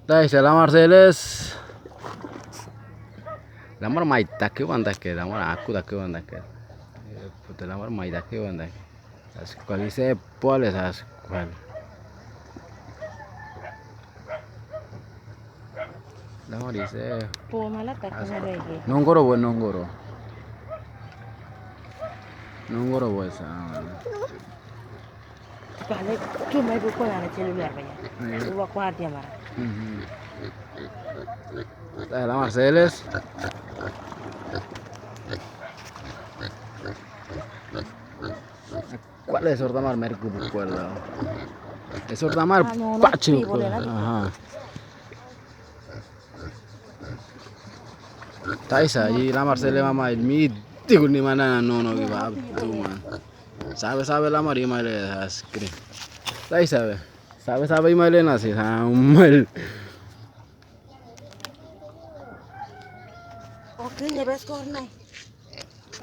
Đây sẽ là Marcellus. Lamar mai takki bandake, lamar aku takki bandake. Puta lamar mai takki bandake. As quali se pole as qual. Lamar dice Po malah tak kena lagi. nongoro bo nongoro. Nongoro bo esa. Balik cuma ibu kau nak celular banyak. Ibu aku hati marah. Esta es la Marcellus. ¿Cuál es Ordamar Mercu Bucuela? Es Ordamar no, Pache. sí, boleh lah. Ajá. Taisa, y la Marcellus mamá, el mítico ni mana no que va tú man. Sabe la María Maile de Ascri. Taisa, sabe y Maile nace, mal. Oke, ya bes kau naik.